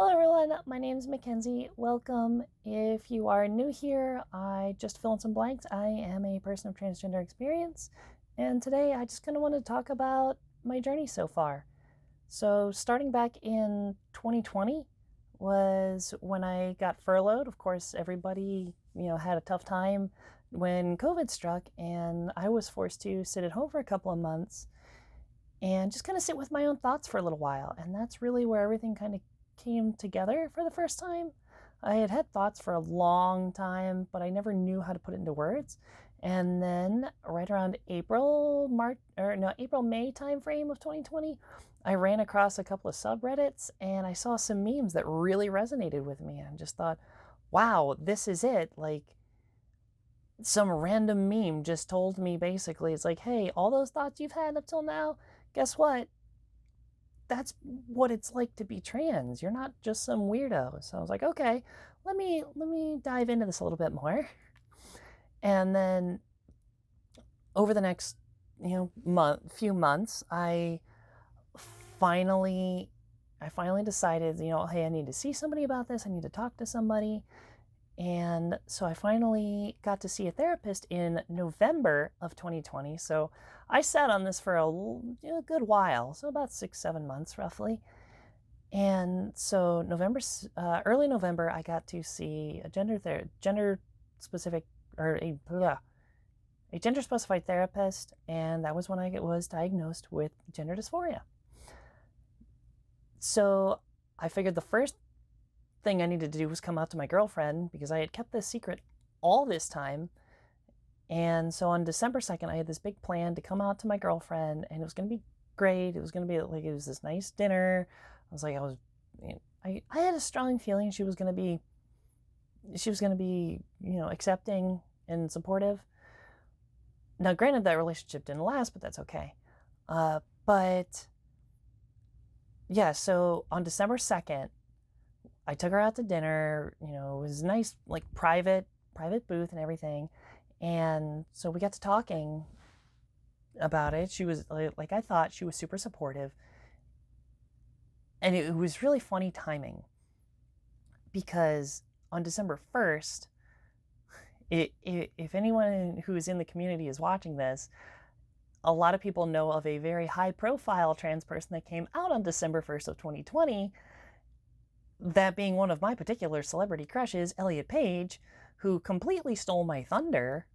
Hello everyone, my name is Mackenzie. Welcome. If you are new here, I just fill in some blanks. I am a person of transgender experience, and today I just kind of want to talk about my journey so far. So starting back in 2020 was when I got furloughed. Of course, everybody, had a tough time when COVID struck, and I was forced to sit at home for a couple of months and just kind of sit with my own thoughts for a little while. And that's really where everything kind of came together for the first time. I had had thoughts for a long time, but I never knew how to put it into words. And then right around April, May timeframe of 2020, I ran across a couple of subreddits and I saw some memes that really resonated with me and just thought, wow, this is it. Like, some random meme just told me basically, it's like, hey, all those thoughts you've had up till now, guess what? That's what it's like to be trans. You're not just some weirdo. So I was like, okay, let me dive into this a little bit more. And then over the next, few months, I finally decided, hey, I need to see somebody about this. I need to talk to somebody. And so I finally got to see a therapist in November of 2020. So I sat on this for a good while, so about 6-7 months roughly. And so early November, I got to see a gender specific or a gender specified therapist, and that was when I was diagnosed with gender dysphoria. So I figured the first thing I needed to do was come out to my girlfriend because I had kept this secret all this time. And so on December 2nd, I had this big plan to come out to my girlfriend, and it was going to be great. It was going to be like, it was this nice dinner. I had a strong feeling she was going to be, accepting and supportive. Now, granted, that relationship didn't last, but that's okay. But yeah, so on December 2nd, I took her out to dinner. It was nice, like private booth and everything. And so we got to talking about it. She was, like I thought, she was super supportive. And it was really funny timing because on December 1st, if anyone who is in the community is watching this, a lot of people know of a very high profile trans person that came out on December 1st of 2020. That being one of my particular celebrity crushes, Elliot Page, who completely stole my thunder.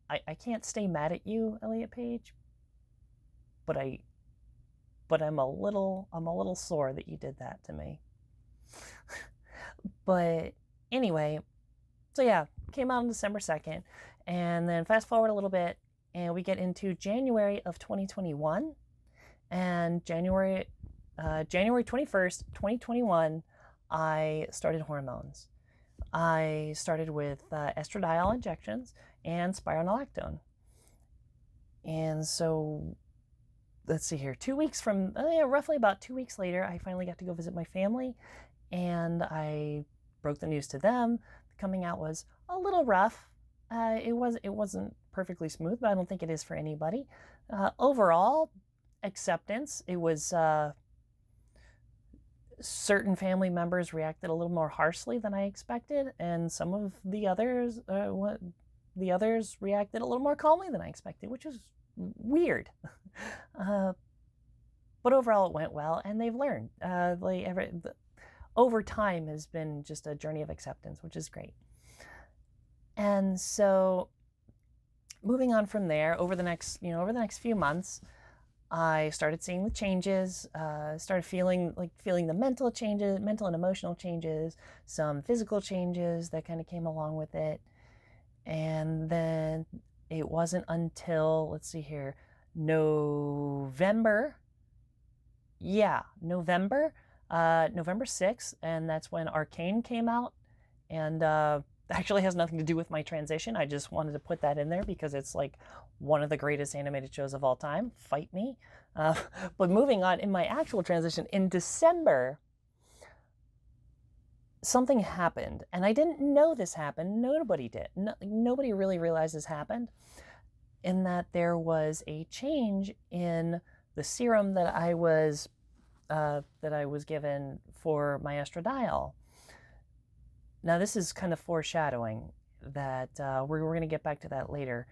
I can't stay mad at you, Elliot Page, but I'm a little sore that you did that to me. But anyway, so yeah, came out on December 2nd, and then fast forward a little bit, and we get into January of 2021, and January 21st, 2021, I started hormones. I started with estradiol injections and spironolactone. And so, let's see here, roughly about 2 weeks later, I finally got to go visit my family, and I broke the news to them. Coming out was a little rough. It wasn't perfectly smooth, but I don't think it is for anybody. Overall, acceptance. It was certain family members reacted a little more harshly than I expected, and some of the others reacted a little more calmly than I expected, which was weird. But overall, it went well, and they've learned. Over time has been just a journey of acceptance, which is great. And so, moving on from there, over the next few months, I started seeing the changes, started feeling the mental and emotional changes, some physical changes that kind of came along with it. And then it wasn't until, let's see here, November 6th, and that's when Arcane came out, and actually has nothing to do with my transition. I just wanted to put that in there because it's like one of the greatest animated shows of all time. Fight me. But moving on, in my actual transition, in December, something happened, and I didn't know this happened. Nobody did. Nobody really realized this happened, in that there was a change in the serum that I was that I was given for my estradiol. Now, this is kind of foreshadowing that we're going to get back to that later.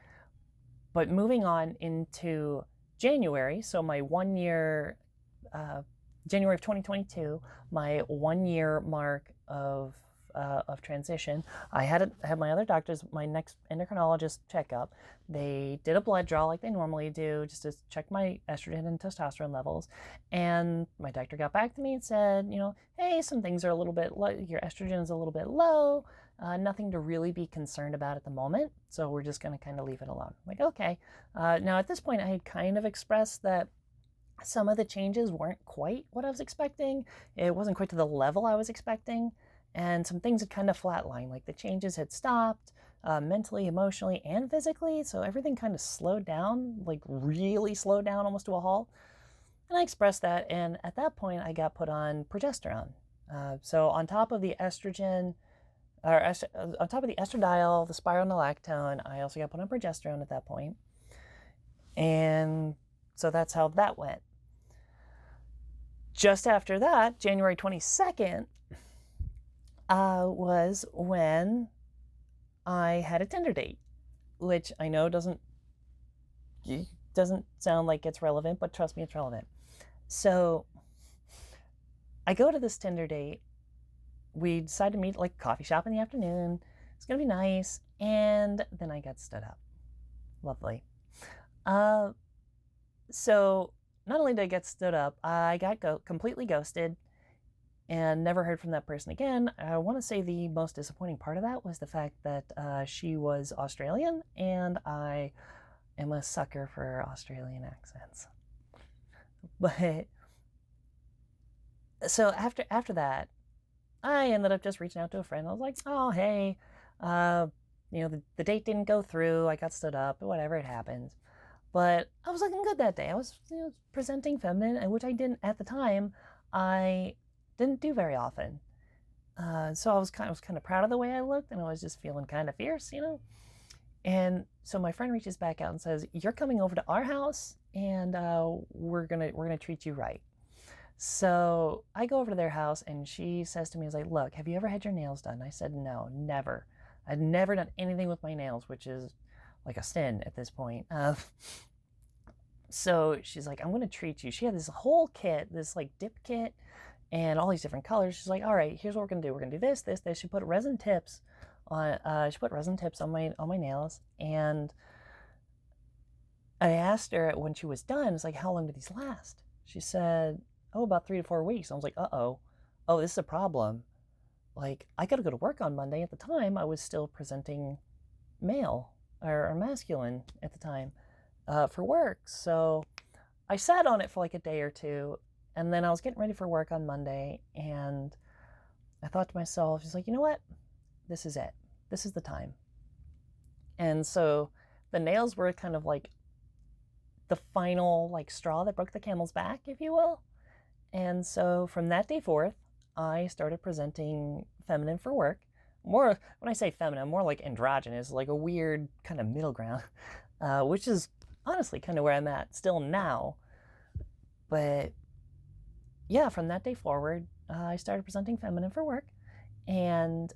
But moving on into January, so my 1 year, January of 2022, my 1 year mark of transition, I had my other doctors, my next endocrinologist checkup. They did a blood draw like they normally do, just to check my estrogen and testosterone levels. And my doctor got back to me and said, hey, some things are a little bit low. Your estrogen is a little bit low. Nothing to really be concerned about at the moment. So we're just going to kind of leave it alone. I'm like, okay. Now at this point, I had kind of expressed that some of the changes weren't quite what I was expecting. It wasn't quite to the level I was expecting. And some things had kind of flatlined, like the changes had stopped mentally, emotionally, and physically. So everything kind of slowed down, like really slowed down almost to a halt. And I expressed that. And at that point, I got put on progesterone. So on top of the estrogen, or on top of the estradiol, the spironolactone, I also got put on progesterone at that point. And so that's how that went. Just after that, January 22nd, was when I had a Tinder date, which I know doesn't sound like it's relevant, but trust me, it's relevant. So I go to this Tinder date. We decided to meet at like a coffee shop in the afternoon. It's going to be nice. And then I got stood up. Lovely. So not only did I get stood up, I got completely ghosted and never heard from that person again. I want to say the most disappointing part of that was the fact that she was Australian, and I am a sucker for Australian accents. But so after that, I ended up just reaching out to a friend. I was like, oh, hey, the date didn't go through. I got stood up, but whatever, it happens. But I was looking good that day. I was presenting feminine, which I didn't at the time. I didn't do very often. So I was kind of proud of the way I looked, and I was just feeling kind of fierce, And so my friend reaches back out and says, "You're coming over to our house, and we're gonna treat you right." So I go over to their house, and she says to me, "Look, have you ever had your nails done?" I said, "No, never. I'd never done anything with my nails," which is like a sin at this point. So she's like, "I'm gonna treat you." She had this whole kit, this like dip kit, and all these different colors. She's like, "All right, here's what we're gonna do. We're gonna do this, this, this." She put resin tips on. She put resin tips on my nails, and I asked her when she was done, it's like, "How long do these last?" She said, "Oh, about 3 to 4 weeks." I was like, "Uh-oh. Oh, this is a problem. Like, I gotta go to work on Monday." At the time, I was still presenting male or masculine at the time for work. So I sat on it for like a day or two, and then I was getting ready for work on Monday, and I thought to myself, she's like, "You know what? This is it. This is the time." And so the nails were kind of like the final like straw that broke the camel's back, if you will. And so from that day forth, I started presenting feminine for work. More, when I say feminine, more like androgynous, like a weird kind of middle ground, which is honestly kind of where I'm at still now. But yeah, from that day forward, I started presenting feminine for work. And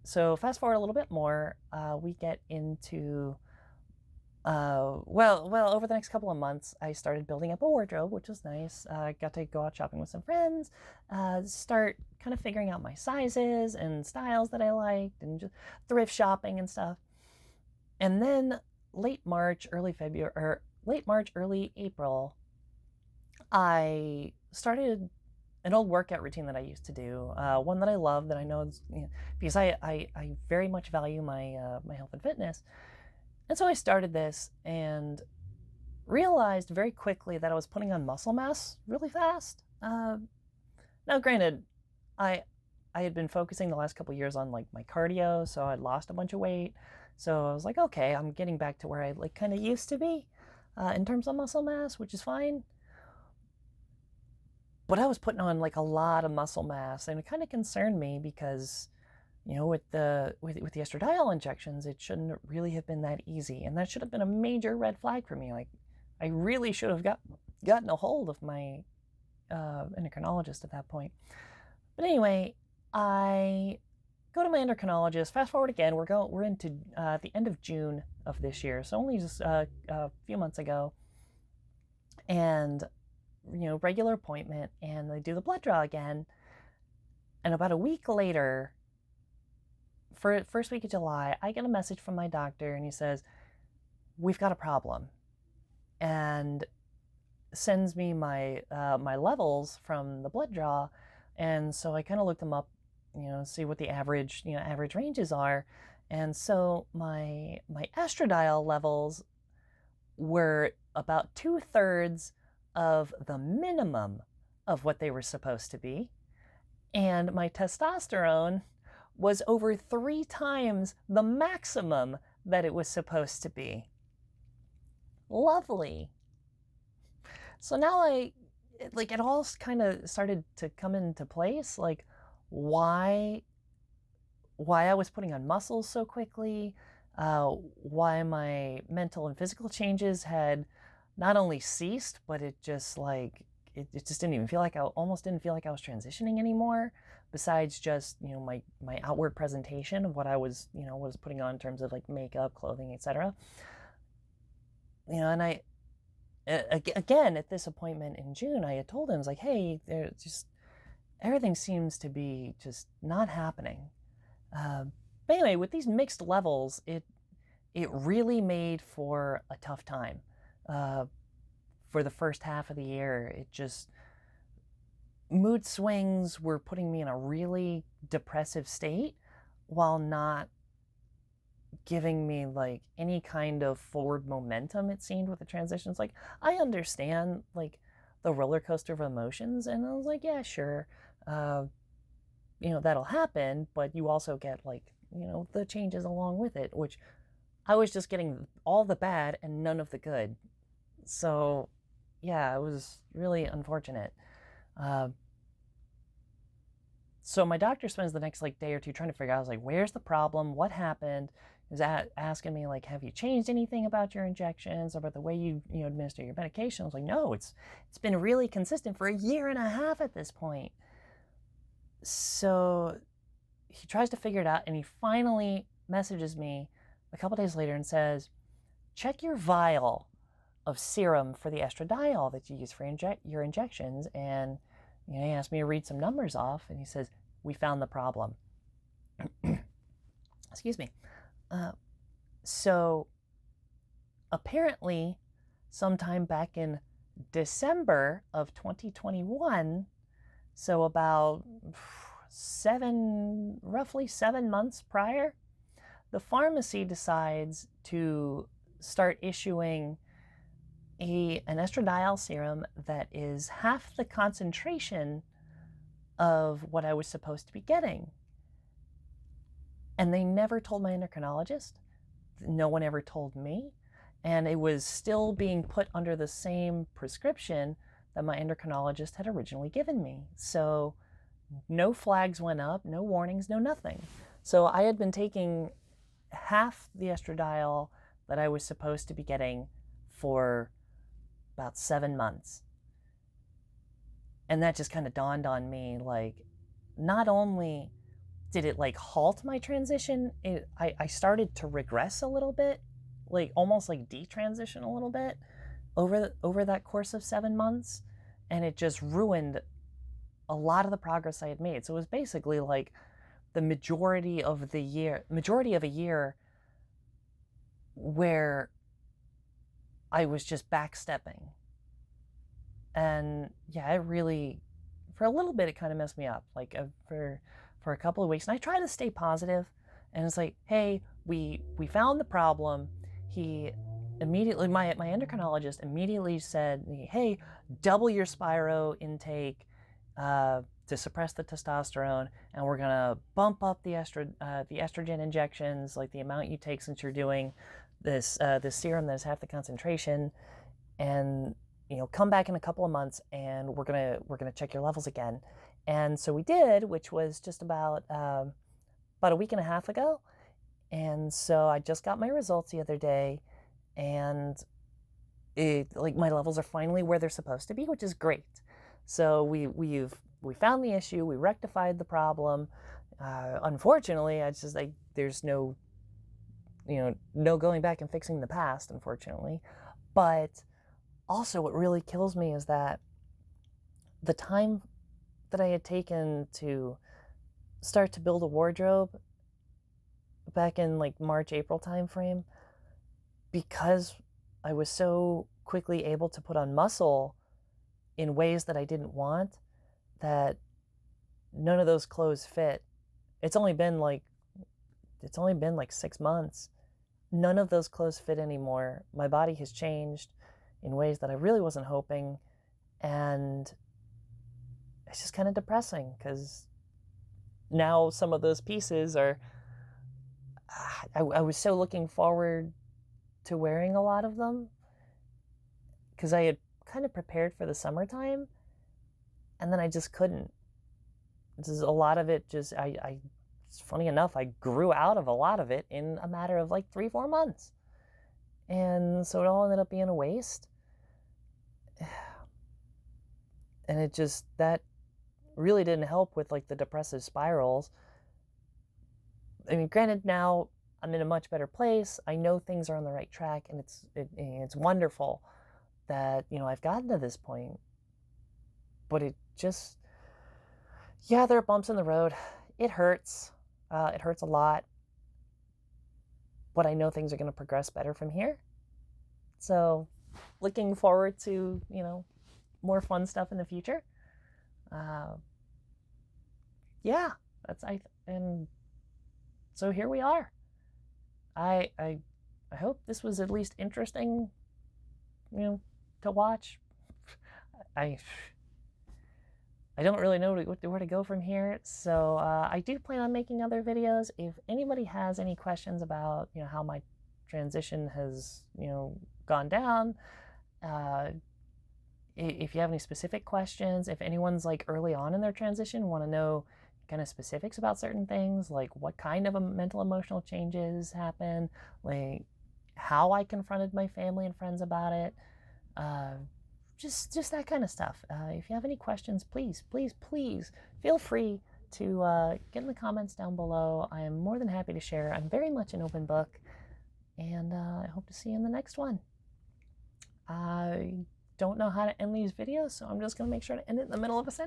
so fast forward a little bit more, we get into, over the next couple of months, I started building up a wardrobe, which was nice. Got to go out shopping with some friends, start kind of figuring out my sizes and styles that I liked, and just thrift shopping and stuff. And then late March, early April, I started an old workout routine that I used to do, one that I love, that I know is, because I very much value my my health and fitness. And so I started this and realized very quickly that I was putting on muscle mass really fast. Now, granted, I had been focusing the last couple of years on like my cardio, so I'd lost a bunch of weight. So I was like, okay, I'm getting back to where I like kind of used to be in terms of muscle mass, which is fine. But I was putting on like a lot of muscle mass, and it kind of concerned me because, with the estradiol injections, it shouldn't really have been that easy, and that should have been a major red flag for me. Like, I really should have gotten a hold of my endocrinologist at that point. But anyway, I go to my endocrinologist. Fast forward again, we're into the end of June of this year, so only just a few months ago. And regular appointment, and they do the blood draw again. And about a week later, for first week of July, I get a message from my doctor, and he says, "We've got a problem," and sends me my my levels from the blood draw. And so I kind of looked them up, see what the average ranges are. And so my estradiol levels were about 2/3 of the minimum of what they were supposed to be, and my testosterone was over 3 times the maximum that it was supposed to be. Lovely. So now it all kind of started to come into place, like why I was putting on muscle so quickly, why my mental and physical changes had not only ceased, but it just it just didn't even feel like almost didn't feel like I was transitioning anymore, besides just, my outward presentation of what I was, was putting on in terms of like makeup, clothing, etc. And I, again, at this appointment in June, I had told him, I was like, hey, there's just, everything seems to be just not happening. But anyway, with these mixed levels, it really made for a tough time. For the first half of the year, it just, mood swings were putting me in a really depressive state while not giving me like any kind of forward momentum, it seemed, with the transitions. Like, I understand like the roller coaster of emotions, and I was like, yeah, sure, that'll happen, but you also get like, the changes along with it, which I was just getting all the bad and none of the good. So yeah, it was really unfortunate. So my doctor spends the next day or two trying to figure out, I was like, where's the problem? What happened? He was asking me like, have you changed anything about your injections or about the way you administer your medication? I was like, no, it's been really consistent for 1.5 years at this point. So he tries to figure it out, and he finally messages me a couple days later and says, check your vial of serum for the estradiol that you use for your injections. And he asked me to read some numbers off, and he says, we found the problem. Excuse me. So apparently sometime back in December of 2021, so about roughly 7 months prior, the pharmacy decides to start issuing an estradiol serum that is half the concentration of what I was supposed to be getting. And they never told my endocrinologist. No one ever told me. And it was still being put under the same prescription that my endocrinologist had originally given me. So no flags went up, no warnings, no nothing. So I had been taking half the estradiol that I was supposed to be getting for about 7 months. And that just kind of dawned on me, like, not only did it halt my transition, I started to regress a little bit, almost detransition a little bit over that course of 7 months. And it just ruined a lot of the progress I had made. So it was basically the majority of a year where I was just backstepping. And yeah, it really, for a little bit, it kind of messed me up, for a couple of weeks. And I try to stay positive, and it's like, hey, we found the problem. He immediately, my endocrinologist immediately said, hey, double your Spiro intake to suppress the testosterone, and we're gonna bump up the estrogen injections, the amount you take, since you're doing this serum that is half the concentration, and come back in a couple of months, and we're gonna check your levels again. And so we did, which was just about a 1.5 weeks ago. And so I just got my results the other day, and my levels are finally where they're supposed to be, which is great. So we found the issue, we rectified the problem. Unfortunately, it's just like there's no, no going back and fixing the past, unfortunately. But also what really kills me is that the time that I had taken to start to build a wardrobe back in like March, April timeframe, because I was so quickly able to put on muscle in ways that I didn't want, that none of those clothes fit. It's only been like 6 months. None of those clothes fit anymore. My body has changed in ways that I really wasn't hoping, and it's just kind of depressing because now some of those pieces are, I was so looking forward to wearing a lot of them because I had kind of prepared for the summertime, and then I just couldn't. This is a lot of it. Just it's funny enough, I grew out of a lot of it in a matter of like 3-4 months, and so it all ended up being a waste. And it just, that really didn't help with like the depressive spirals. I mean, granted, now I'm in a much better place. I know things are on the right track, and it's wonderful that, I've gotten to this point. But it just, yeah, there are bumps in the road. It hurts. It hurts a lot. But I know things are going to progress better from here. So looking forward to, more fun stuff in the future. Yeah, and so here we are. I hope this was at least interesting, to watch. I don't really know where to go from here, so I do plan on making other videos. If anybody has any questions about, how my transition has, gone down, if you have any specific questions, if anyone's like early on in their transition, want to know kind of specifics about certain things, like what kind of mental emotional changes happen, like how I confronted my family and friends about it, just that kind of stuff. If you have any questions, please feel free to get in the comments down below. I am more than happy to share. I'm very much an open book, and I hope to see you in the next one. I don't know how to end these videos, so I'm just going to make sure to end it in the middle of a sentence.